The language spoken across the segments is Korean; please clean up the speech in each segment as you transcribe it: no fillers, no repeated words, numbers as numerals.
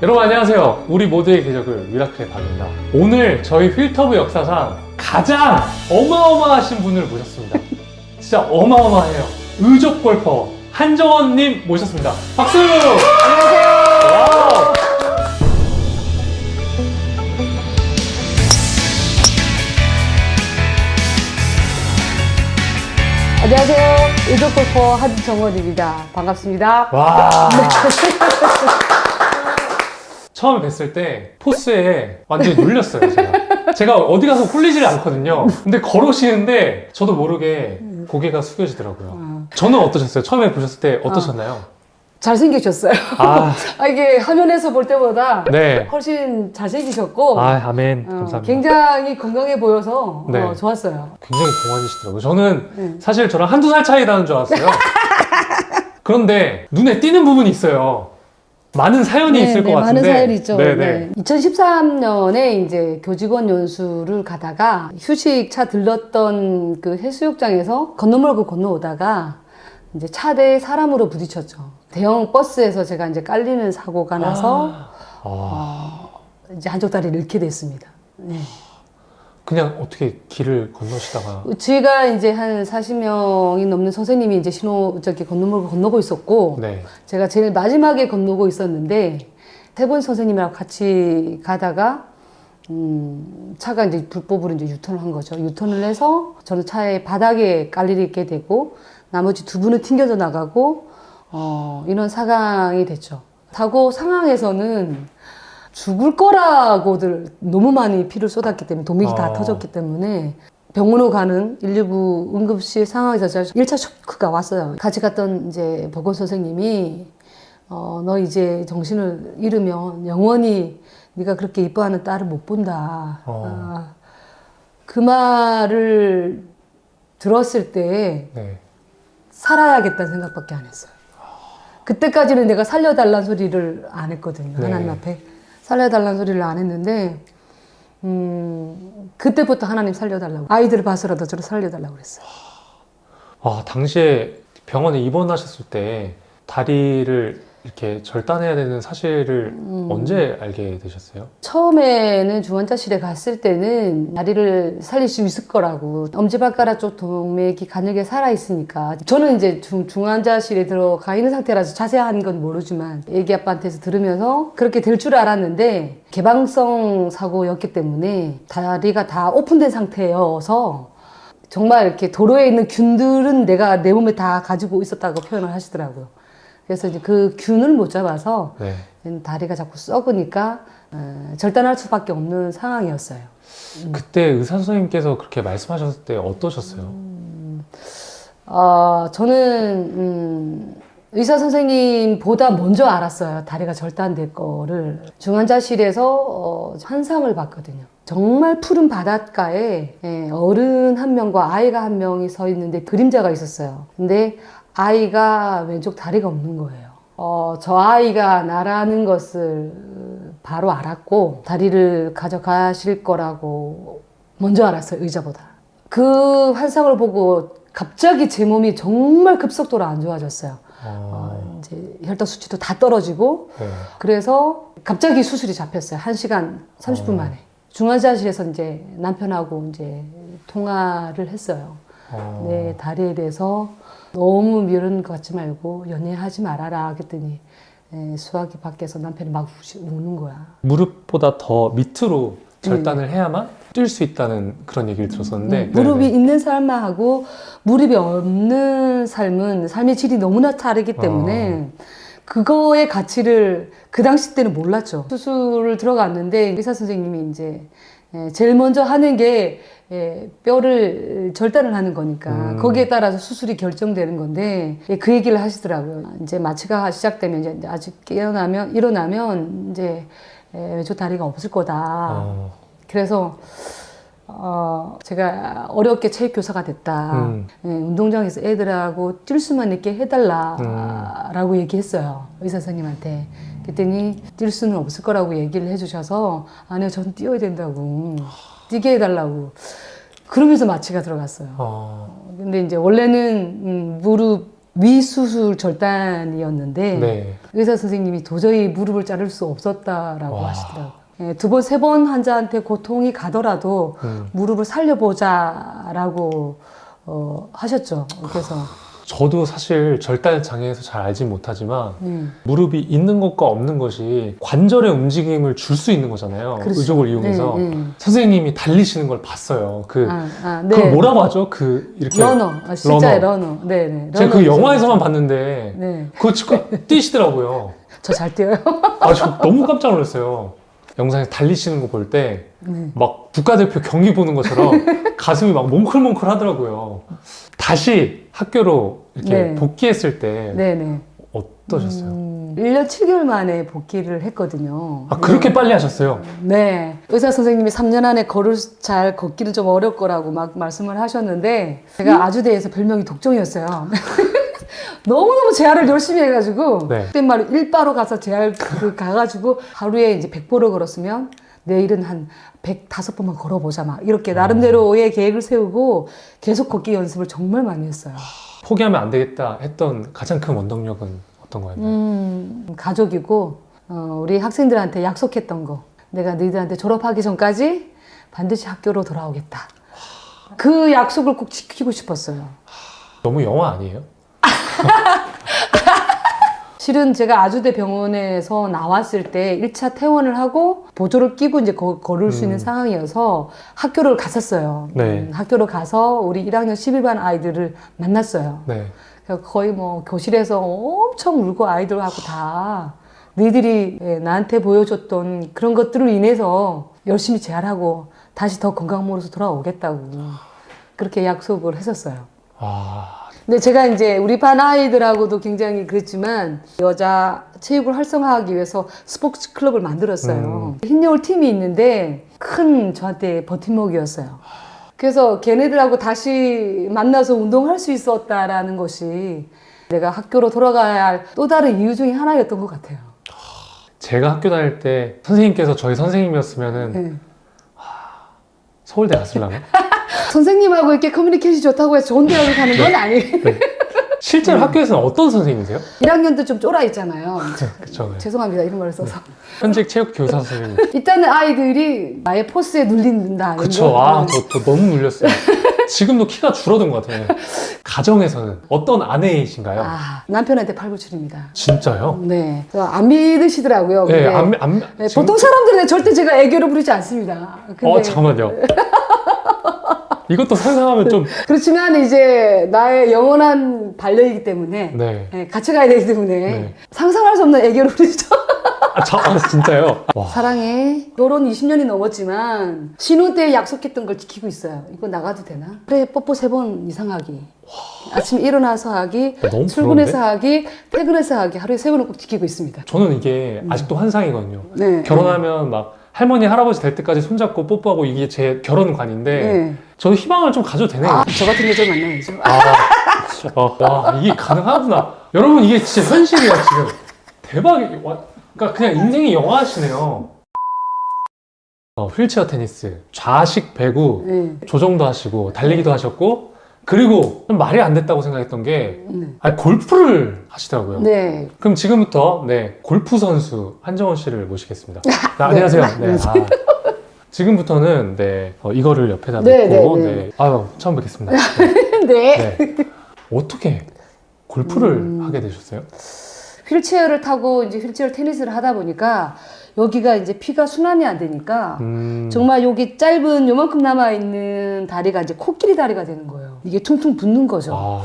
여러분 안녕하세요. 우리 모두의 궤적을 미라클의 박입니다. 오늘 저희 휠터브 역사상 가장 어마어마하신 분을 모셨습니다. 진짜 어마어마해요. 의족 골퍼 한정원님 모셨습니다. 박수! 안녕하세요. 와우. 안녕하세요. 의족골퍼 한정원입니다. 반갑습니다. 와. 처음에 뵀을 때 포스에 완전히 눌렸어요, 제가 어디 가서 홀리지를 않거든요. 근데 걸으시는데 저도 모르게 고개가 숙여지더라고요. 저는 어떠셨어요? 처음에 보셨을 때 어떠셨나요? 잘생기셨어요. 아, 이게 화면에서 볼 때보다 네. 훨씬 잘생기셨고 아멘. 감사합니다. 굉장히 건강해 보여서 네. 좋았어요. 굉장히 동안이시더라고요. 저는 네. 사실 저랑 한두 살 차이 나는 줄 알았어요. 그런데 눈에 띄는 부분이 있어요. 많은 사연이 있을 것 같은데. 많은 사연이 있죠. 네네. 2013년에 이제 교직원 연수를 가다가 휴식차 들렀던 그 해수욕장에서 건너물 건너오다가 이제 차대에 사람으로 부딪혔죠. 대형 버스에서 제가 이제 깔리는 사고가 나서 이제 한쪽 다리를 잃게 됐습니다. 네. 그냥 어떻게 길을 건너시다가. 저희가 이제 한 40명이 넘는 선생님이 이제 건너물 건너고 있었고, 네. 제가 제일 마지막에 건너고 있었는데, 세 분 선생님이랑 같이 가다가, 차가 이제 불법으로 이제 유턴을 한 거죠. 유턴을 해서 저는 차에 바닥에 깔리게 되고, 나머지 두 분은 튕겨져 나가고, 이런 상황이 됐죠. 사고 상황에서는 죽을 거라고들 너무 많이 피를 쏟았기 때문에 동맥이 다 터졌기 때문에 병원으로 가는 119 응급실 상황에서 1차 쇼크가 왔어요. 같이 갔던 이제 보건 선생님이 너 이제 정신을 잃으면 영원히 네가 그렇게 이뻐하는 딸을 못 본다. 그 말을 들었을 때 네. 살아야겠다는 생각밖에 안 했어요. 그때까지는 내가 살려달라는 소리를 안 했거든요. 네. 하나님 앞에. 살려달라는 소리를 안 했는데, 그때부터 하나님 살려달라고. 아이들을 봐서라도 저를 살려달라고 그랬어요. 당시에 병원에 입원하셨을 때 다리를 이렇게 절단해야 되는 사실을 언제 알게 되셨어요? 처음에는 중환자실에 갔을 때는 다리를 살릴 수 있을 거라고. 엄지발가락 쪽 동맥이 가늘게 살아있으니까. 저는 이제 중환자실에 들어가 있는 상태라서 자세한 건 모르지만 애기 아빠한테서 들으면서 그렇게 될 줄 알았는데 개방성 사고였기 때문에 다리가 다 오픈된 상태여서 정말 이렇게 도로에 있는 균들은 내가 내 몸에 다 가지고 있었다고 표현을 하시더라고요. 그래서 이제 그 균을 못 잡아서 네. 다리가 자꾸 썩으니까 절단할 수밖에 없는 상황이었어요. 그때 의사 선생님께서 그렇게 말씀하셨을 때 어떠셨어요? 저는 의사 선생님보다 먼저 알았어요. 다리가 절단될 거를. 중환자실에서 환상을 봤거든요. 정말 푸른 바닷가에 어른 한 명과 아이가 한 명이 서 있는데 그림자가 있었어요. 근데 아이가 왼쪽 다리가 없는 거예요. 저 아이가 나라는 것을 바로 알았고 다리를 가져가실 거라고 먼저 알았어요. 의자보다. 그 환상을 보고 갑자기 제 몸이 정말 급속도로 안 좋아졌어요. 이제 혈당 수치도 다 떨어지고 네. 그래서 갑자기 수술이 잡혔어요. 1시간 30분 만에. 중환자실에서 이제 남편하고 이제 통화를 했어요. 내 다리에 대해서 너무 미루는 것 같지 말고 연애하지 말아라 그랬더니 수학이 밖에서 남편이 막 우는 거야. 무릎보다 더 밑으로 절단을 해야만 뛸 수 있다는 그런 얘기를 들었었는데 무릎이 네네. 있는 삶하고 무릎이 없는 삶은 삶의 질이 너무나 다르기 때문에 그거의 가치를 그 당시 때는 몰랐죠. 수술을 들어갔는데 의사 선생님이 이제 제일 먼저 하는 게 뼈를 절단을 하는 거니까 거기에 따라서 수술이 결정되는 건데 그 얘기를 하시더라고요. 이제 마취가 시작되면 이제 아직 일어나면 이제 왼쪽 다리가 없을 거다. 그래서 제가 어렵게 체육교사가 됐다. 운동장에서 애들하고 뛸 수만 있게 해달라라고 얘기했어요. 의사 선생님한테. 그랬더니 뛸 수는 없을 거라고 얘기를 해주셔서 아니요, 전 뛰어야 된다고. 뛰게 해달라고. 그러면서 마취가 들어갔어요. 근데 이제 원래는 무릎 위수술 절단이었는데 네. 의사 선생님이 도저히 무릎을 자를 수 없었다라고 와. 하시더라고요. 예, 2번, 3번 환자한테 고통이 가더라도 무릎을 살려보자라고 하셨죠. 그래서 저도 사실 절단 장애에서 잘 알진 못하지만 무릎이 있는 것과 없는 것이 관절의 움직임을 줄 수 있는 거잖아요. 그렇죠. 의족을 이용해서. 네, 네. 선생님이 달리시는 걸 봤어요. 네. 그걸 뭐라고 하죠? 이렇게 러너. 진짜 러너. 네네. 제가 그 영화에서만 봤는데 네. 그거 치고 뛰시더라고요. 저 잘 뛰어요. 저 너무 깜짝 놀랐어요. 영상에서 달리시는 거 볼 때 네. 막 국가대표 경기 보는 것처럼 가슴이 막 몽클몽클 하더라고요. 다시 학교로 이렇게 네. 복귀했을 때 네네. 어떠셨어요? 1년 7개월 만에 복귀를 했거든요. 그렇게 빨리 하셨어요? 네. 의사 선생님이 3년 안에 잘 걷기는 좀 어려울 거라고 막 말씀을 하셨는데 제가 아주대에서 별명이 독종이었어요. 너무너무 재활을 열심히 해가지고 네. 그때 말로 일바로 가서 재활 가가지고 하루에 이제 100보를 걸었으면 내일은 한 105번만 걸어보자 막 이렇게 나름대로의 계획을 세우고 계속 걷기 연습을 정말 많이 했어요. 포기하면 안 되겠다 했던 가장 큰 원동력은 어떤 거였나요? 가족이고 우리 학생들한테 약속했던 거 내가 너희들한테 졸업하기 전까지 반드시 학교로 돌아오겠다. 그 약속을 꼭 지키고 싶었어요. 너무 영화 아니에요? 실은 제가 아주대 병원에서 나왔을 때 1차 퇴원을 하고 보조를 끼고 이제 걸을 수 있는 상황이어서 학교를 갔었어요. 네. 학교로 가서 우리 1학년 11반 아이들을 만났어요. 네. 그래서 거의 뭐 교실에서 엄청 울고 아이들하고 다 너희들이 나한테 보여줬던 그런 것들을 인해서 열심히 재활하고 다시 더 건강한 모습으로 돌아오겠다고 그렇게 약속을 했었어요. 근데 제가 이제 우리 반 아이들하고도 굉장히 그랬지만 여자 체육을 활성화하기 위해서 스포츠 클럽을 만들었어요. 흰여울 팀이 있는데 큰 저한테 버팀목이었어요. 그래서 걔네들하고 다시 만나서 운동할 수 있었다라는 것이 내가 학교로 돌아가야 할 또 다른 이유 중에 하나였던 것 같아요. 제가 학교 다닐 때 선생님께서 저희 선생님이었으면은 네. 서울대 갔을라나? 선생님하고 이렇게 커뮤니케이션이 좋다고 해서 좋은 대학을 가는 건 아니에요. 네. 실제로 학교에서는 어떤 선생님이세요? 1학년도 좀 쫄아 있잖아요. 그쵸. 네. 죄송합니다. 이런 말을 써서. 현직 체육 교사 선생님. 일단은 아이들이 나의 포스에 눌린다. 그쵸. 저 너무 눌렸어요. 지금도 키가 줄어든 것 같아요. 가정에서는 어떤 아내이신가요? 남편한테 팔불출입니다. 진짜요? 네. 안 믿으시더라고요. 네, 네, 보통 사람들은 절대 제가 애교를 부리지 않습니다. 근데 잠깐만요. 이것도 상상하면 좀. 그렇지만 이제 나의 영원한 반려이기 때문에 네. 네, 같이 가야 되기 때문에 네. 상상할 수 없는 애교를 부리죠. 진짜요? 와. 사랑해. 결혼 20년이 넘었지만 신혼 때 약속했던 걸 지키고 있어요. 이거 나가도 되나? 그래, 뽀뽀 3번 이상 하기. 아침에 일어나서 하기, 너무 출근해서 하기, 퇴근해서 하기. 하루에 3번은 꼭 지키고 있습니다. 저는 이게 아직도 환상이거든요. 네. 결혼하면 막 할머니, 할아버지 될 때까지 손잡고 뽀뽀하고 이게 제 결혼관인데 네. 저도 희망을 좀 가져도 되네요. 저 같은 여자 만나야죠. 와, 이게 가능하구나. 여러분, 이게 진짜 현실이야, 지금. 대박이야. 그러니까 그냥 인생이 영화시네요. 휠체어 테니스, 좌식 배구, 네. 조정도 하시고, 달리기도 하셨고, 그리고 좀 말이 안 됐다고 생각했던 게, 골프를 하시더라고요. 네. 그럼 지금부터, 골프 선수 한정원 씨를 모시겠습니다. 안녕하세요. 네. 지금부터는, 이거를 옆에다 놓고, 처음 뵙겠습니다. 네. 어떻게 골프를 하게 되셨어요? 휠체어를 타고 이제 휠체어 테니스를 하다 보니까 여기가 이제 피가 순환이 안 되니까 정말 여기 짧은 요만큼 남아있는 다리가 이제 코끼리 다리가 되는 거예요. 이게 퉁퉁 붓는 거죠.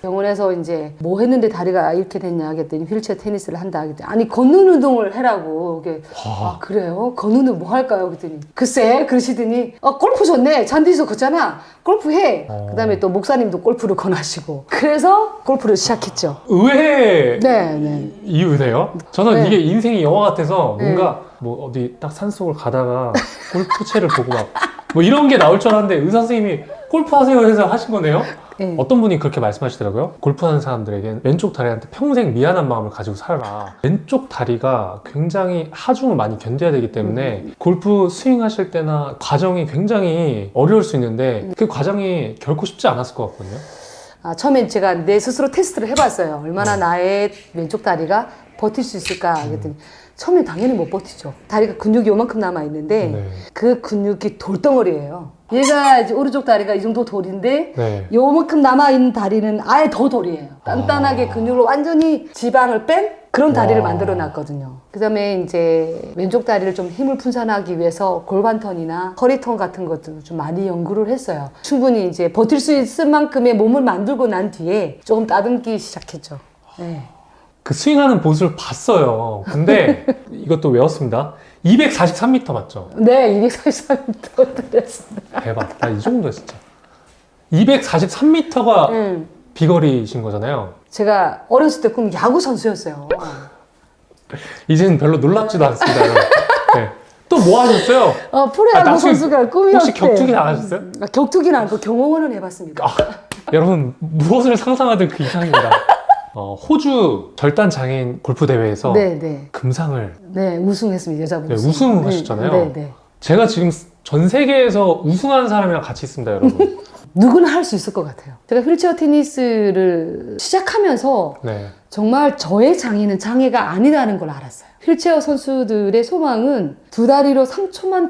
병원에서 이제 뭐 했는데 다리가 이렇게 됐냐 하겠더니 휠체어 테니스를 한다 하겠더니 아니 걷는 운동을 해라고. 그래요? 걷는 운동 뭐 할까요? 그랬더니 글쎄 그러시더니 골프 좋네. 잔디에서 걷잖아. 골프 해. 그 다음에 또 목사님도 골프를 권하시고 그래서 골프를 시작했죠. 의외의 네. 이유네요. 저는 네. 이게 인생이 영화 같아서 뭔가 뭐 어디 딱 산속을 가다가 골프채를 보고 막 뭐 이런 게 나올 줄 알았는데 의사 선생님이 골프 하세요 해서 하신 거네요. 네. 어떤 분이 그렇게 말씀하시더라고요. 골프하는 사람들에겐 왼쪽 다리한테 평생 미안한 마음을 가지고 살아라. 왼쪽 다리가 굉장히 하중을 많이 견뎌야 되기 때문에 골프 스윙하실 때나 과정이 굉장히 어려울 수 있는데 그 과정이 결코 쉽지 않았을 것 같거든요. 처음엔 제가 내 스스로 테스트를 해봤어요. 얼마나 나의 왼쪽 다리가 버틸 수 있을까 그랬더니 처음엔 당연히 못 버티죠. 다리가 근육이 요만큼 남아있는데 네. 그 근육이 돌덩어리예요. 얘가 이제 오른쪽 다리가 이 정도 돌인데 네. 요만큼 남아있는 다리는 아예 더 돌이에요. 단단하게 근육으로 완전히 지방을 뺀 그런 다리를 와. 만들어 놨거든요. 그 다음에 이제 왼쪽 다리를 좀 힘을 분산하기 위해서 골반턴이나 허리턴 같은 것들을 좀 많이 연구를 했어요. 충분히 이제 버틸 수 있을 만큼의 몸을 만들고 난 뒤에 조금 따듬기 시작했죠. 네. 그 스윙하는 모습을 봤어요. 근데 이것도 외웠습니다. 243m 맞죠? 네, 243m 드렸습니다. 대박. 나 이 정도야 진짜. 243m가 비거리신 거잖아요. 제가 어렸을 때 꿈 야구 선수였어요. 이제는 별로 놀랍지도 않습니다. 여러분. 네. 또 뭐 하셨어요? 프로야구 나중에 선수가 꿈이었대. 혹시 격투기 안 하셨어요? 격투기는 아니고 경호원은 해봤습니다. 여러분 무엇을 상상하든 그 이상입니다. 호주 절단 장애인 골프 대회에서 네. 금상을 네, 우승했습니다. 여자분. 네, 우승하셨잖아요. 네. 제가 지금 전 세계에서 우승한 사람이랑 같이 있습니다, 여러분. 누구나 할 수 있을 것 같아요. 제가 휠체어 테니스를 시작하면서 네. 정말 저의 장애는 장애가 아니라는 걸 알았어요. 휠체어 선수들의 소망은 두 다리로 3초만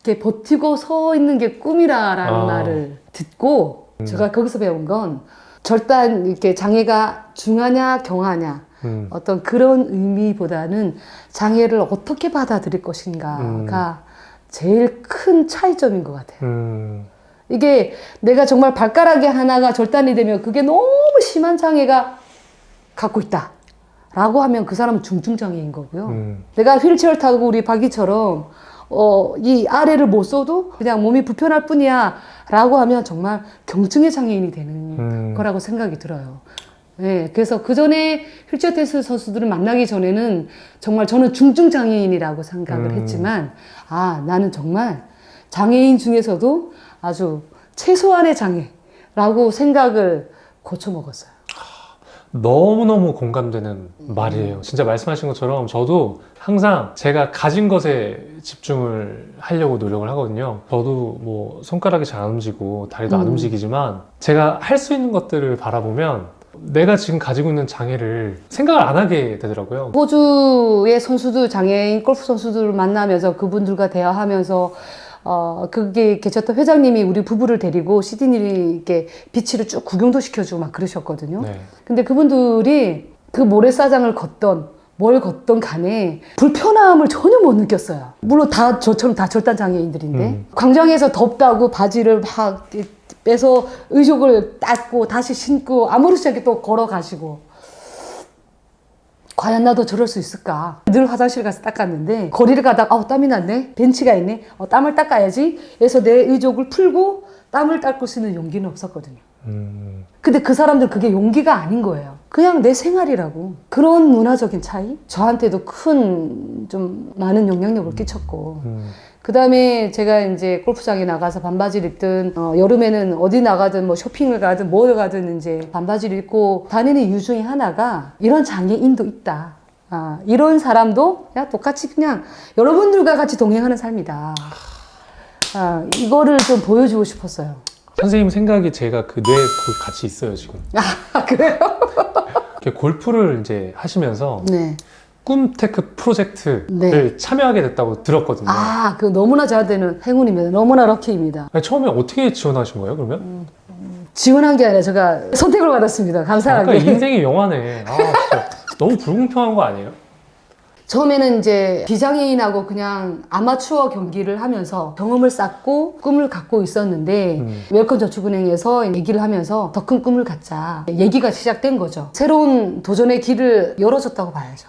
이렇게 버티고 서 있는 게 꿈이라는 말을 듣고 제가 거기서 배운 건 절단 이렇게 장애가 중하냐 경하냐 어떤 그런 의미보다는 장애를 어떻게 받아들일 것인가가 제일 큰 차이점인 것 같아요. 이게 내가 정말 발가락이 하나가 절단이 되면 그게 너무 심한 장애가 갖고 있다 라고 하면 그 사람은 중증장애인 거고요. 내가 휠체어를 타고 우리 박이처럼 이 아래를 못 써도 그냥 몸이 불편할 뿐이야 라고 하면 정말 경증의 장애인이 되는 거라고 생각이 들어요. 네, 그래서 그 전에 휠체어 테니스 선수들을 만나기 전에는 정말 저는 중증 장애인이라고 생각을 했지만 나는 정말 장애인 중에서도 아주 최소한의 장애라고 생각을 고쳐먹었어요. 너무너무 공감되는 말이에요. 진짜 말씀하신 것처럼 저도 항상 제가 가진 것에 집중을 하려고 노력을 하거든요. 저도 뭐 손가락이 잘 안 움직이고 다리도 안 움직이지만 제가 할 수 있는 것들을 바라보면 내가 지금 가지고 있는 장애를 생각을 안 하게 되더라고요. 호주의 선수들, 장애인 골프 선수들을 만나면서 그분들과 대화하면서 그게 계셨던 회장님이 우리 부부를 데리고 시드니 이렇게 비치를 쭉 구경도 시켜주고 막 그러셨거든요. 네. 근데 그분들이 그 모래사장을 걷던 뭘 걷던 간에 불편함을 전혀 못 느꼈어요. 물론 다 저처럼 다 절단 장애인들인데 광장에서 덥다고 바지를 막 빼서 의족을 닦고 다시 신고 아무렇지 않게 또 걸어가시고 과연 나도 저럴 수 있을까? 늘 화장실 가서 닦았는데 거리를 가다가 땀이 났네? 벤치가 있네? 땀을 닦아야지 해서 내 의족을 풀고 땀을 닦을 수 있는 용기는 없었거든요. 근데 그 사람들 그게 용기가 아닌 거예요. 그냥 내 생활이라고. 그런 문화적인 차이? 저한테도 좀 많은 영향력을 끼쳤고 그 다음에 제가 이제 골프장에 나가서 반바지를 입든 여름에는 어디 나가든 뭐 쇼핑을 가든 뭘 가든 이제 반바지를 입고 다니는 이유 중에 하나가 이런 장애인도 있다. 이런 사람도 그냥 똑같이 그냥 여러분들과 같이 동행하는 삶이다. 이거를 좀 보여주고 싶었어요. 선생님 생각이 제가 그 뇌에 거의 같이 있어요, 지금. 그래요? 이렇게 골프를 이제 하시면서 네. 꿈테크 프로젝트를 네. 참여하게 됐다고 들었거든요. 그 너무나 저한테는 행운입니다. 너무나 럭키입니다. 아니, 처음에 어떻게 지원하신 거예요, 그러면? 지원한 게 아니라 제가 선택을 받았습니다. 감사하게. 아까 인생의 영화네. 진짜 너무 불공평한 거 아니에요? 처음에는 이제 비장애인하고 그냥 아마추어 경기를 하면서 경험을 쌓고 꿈을 갖고 있었는데 웰컴 저축은행에서 얘기를 하면서 더 큰 꿈을 갖자 얘기가 시작된 거죠. 새로운 도전의 길을 열어줬다고 봐야죠.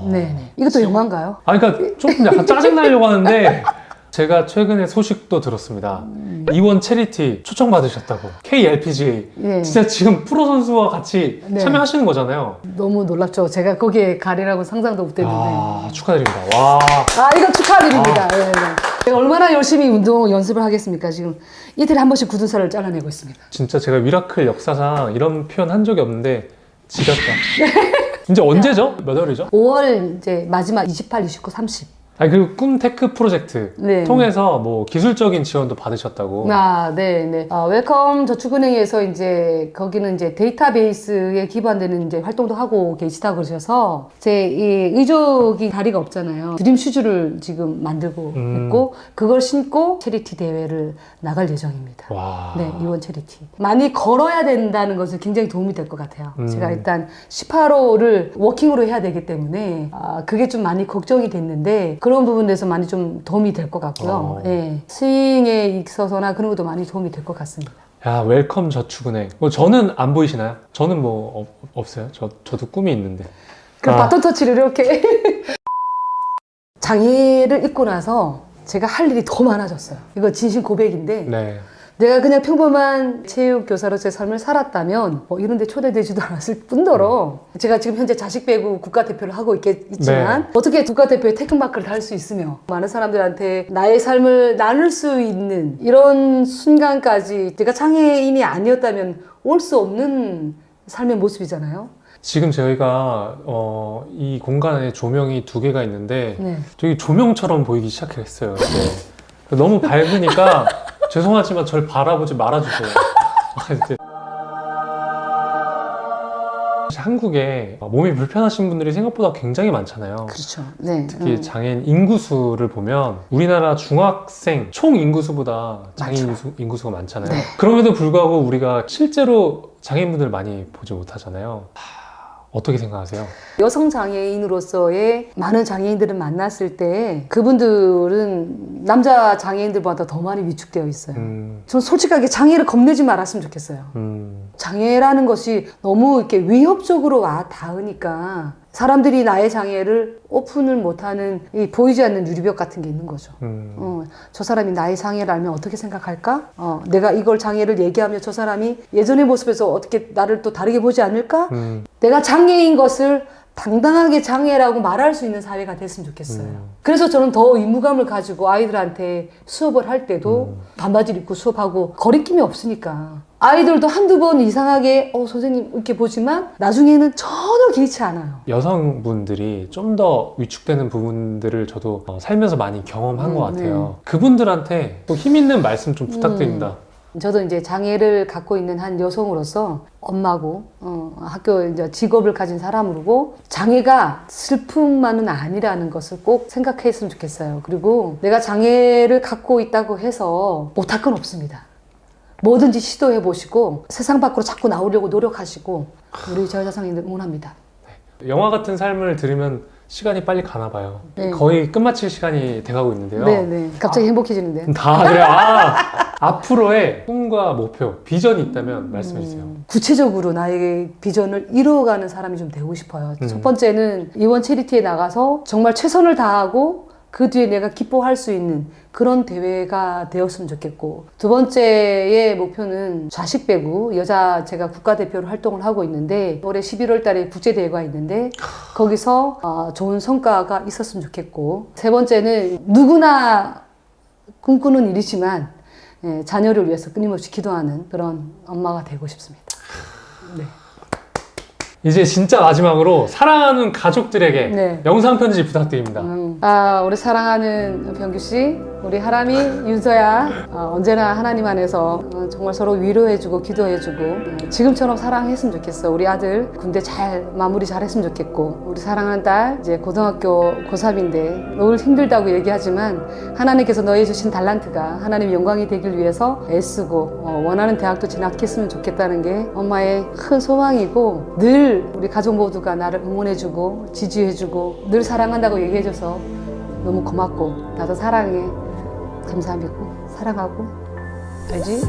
네네. 이것도 영화인가요? 그러니까 조금 약간 짜증나려고 하는데 제가 최근에 소식도 들었습니다. 이원 체리티 초청받으셨다고. KLPGA. 네. 진짜 지금 프로 선수와 같이 네. 참여하시는 거잖아요. 너무 놀랍죠. 제가 거기에 가리라고 상상도 못했는데. 축하드립니다. 와. 이거 축하드립니다. 네. 제가 얼마나 열심히 운동 연습을 하겠습니까? 지금 이틀에 한 번씩 굳은 살을 잘라내고 있습니다. 진짜 제가 미라클 역사상 이런 표현 한 적이 없는데 지렸다. 이제 언제죠? 몇 월이죠? 5월 이제 마지막 28, 29, 30. 아니 그리고 꿈테크 프로젝트 네. 통해서 뭐 기술적인 지원도 받으셨다고. 네. 웰컴 저축은행에서 이제 거기는 이제 데이터베이스에 기반되는 이제 활동도 하고 계시다고 그러셔서 제 이 의족이 다리가 없잖아요. 드림 슈즈를 지금 만들고 있고 그걸 신고 체리티 대회를 나갈 예정입니다. 와. 네, 이원 체리티. 많이 걸어야 된다는 것은 굉장히 도움이 될 것 같아요. 제가 일단 18호를 워킹으로 해야 되기 때문에 그게 좀 많이 걱정이 됐는데 그런 부분에서 많이 좀 도움이 될 것 같고요. 예, 스윙에 있어서나 그런 것도 많이 도움이 될 것 같습니다. 야, 웰컴 저축은행. 뭐 저는 안 보이시나요? 저는 뭐 없어요. 저도 꿈이 있는데. 그럼 바톤 터치를 이렇게 장애를 입고 나서 제가 할 일이 더 많아졌어요. 이거 진심 고백인데 네. 내가 그냥 평범한 체육교사로서의 삶을 살았다면 뭐 이런 데 초대되지도 않았을 뿐더러 제가 지금 현재 자식 배구 국가대표를 하고 있지만 어떻게 국가대표의 태극마크를 달 수 있으며 많은 사람들한테 나의 삶을 나눌 수 있는 이런 순간까지 제가 장애인이 아니었다면 올 수 없는 삶의 모습이잖아요. 지금 저희가 이 공간에 조명이 2개가 있는데 네. 저기 조명처럼 보이기 시작했어요. 이제. 너무 밝으니까 죄송하지만 절 바라보지 말아주세요. 이제 한국에 몸이 불편하신 분들이 생각보다 굉장히 많잖아요. 그렇죠. 네. 특히 장애인 인구수를 보면 우리나라 중학생 총 인구수보다 장애인 인구수가 많잖아요. 네. 그럼에도 불구하고 우리가 실제로 장애인분들 많이 보지 못하잖아요. 어떻게 생각하세요? 여성 장애인으로서의 많은 장애인들을 만났을 때 그분들은 남자 장애인들보다 더 많이 위축되어 있어요. 저는 솔직하게 장애를 겁내지 말았으면 좋겠어요. 장애라는 것이 너무 이렇게 위협적으로 와 닿으니까 사람들이 나의 장애를 오픈을 못하는 이 보이지 않는 유리벽 같은 게 있는 거죠. 저 사람이 나의 장애를 알면 어떻게 생각할까? 내가 이걸 장애를 얘기하면 저 사람이 예전의 모습에서 어떻게 나를 또 다르게 보지 않을까? 내가 장애인 것을 당당하게 장애라고 말할 수 있는 사회가 됐으면 좋겠어요. 그래서 저는 더 의무감을 가지고 아이들한테 수업을 할 때도 반바지를 입고 수업하고 거리낌이 없으니까 아이들도 한두 번 이상하게 선생님 이렇게 보지만 나중에는 전혀 개의치 않아요. 여성분들이 좀 더 위축되는 부분들을 저도 살면서 많이 경험한 것 같아요. 그분들한테 또 힘 있는 말씀 좀 부탁드립니다. 저도 이제 장애를 갖고 있는 한 여성으로서 엄마고 학교 이제 직업을 가진 사람으로고 장애가 슬픔만은 아니라는 것을 꼭 생각했으면 좋겠어요. 그리고 내가 장애를 갖고 있다고 해서 못할 건 없습니다. 뭐든지 시도해 보시고 세상 밖으로 자꾸 나오려고 노력하시고 우리 저여자상인들 응원합니다. 영화 같은 삶을 들으면 시간이 빨리 가나 봐요. 네. 거의 끝마칠 시간이 돼가고 있는데요. 네네. 갑자기 행복해지는데. 다 그래요. 앞으로의 꿈과 목표, 비전이 있다면 말씀해 주세요. 구체적으로 나의 비전을 이루어가는 사람이 좀 되고 싶어요. 첫 번째는 이원 체리티에 나가서 정말 최선을 다하고 그 뒤에 내가 기뻐할 수 있는 그런 대회가 되었으면 좋겠고, 두 번째의 목표는 자식 배구, 제가 국가대표로 활동을 하고 있는데 올해 11월 달에 국제대회가 있는데 거기서 좋은 성과가 있었으면 좋겠고, 세 번째는 누구나 꿈꾸는 일이지만 자녀를 위해서 끊임없이 기도하는 그런 엄마가 되고 싶습니다. 네. 이제 진짜 마지막으로 사랑하는 가족들에게 네. 영상 편지 부탁드립니다. 우리 사랑하는 병규 씨, 우리 하람이, 윤서야, 언제나 하나님 안에서 정말 서로 위로해주고 기도해주고 지금처럼 사랑했으면 좋겠어. 우리 아들 군대 잘 마무리 잘했으면 좋겠고, 우리 사랑하는 딸 이제 고등학교 고3인데 늘 힘들다고 얘기하지만 하나님께서 너희 주신 달란트가 하나님 영광이 되길 위해서 애쓰고 원하는 대학도 진학했으면 좋겠다는 게 엄마의 큰 소망이고, 늘 우리 가족 모두가 나를 응원해주고 지지해주고 늘 사랑한다고 얘기해줘서 너무 고맙고, 나도 사랑해. 감사하고 사랑하고, 알지?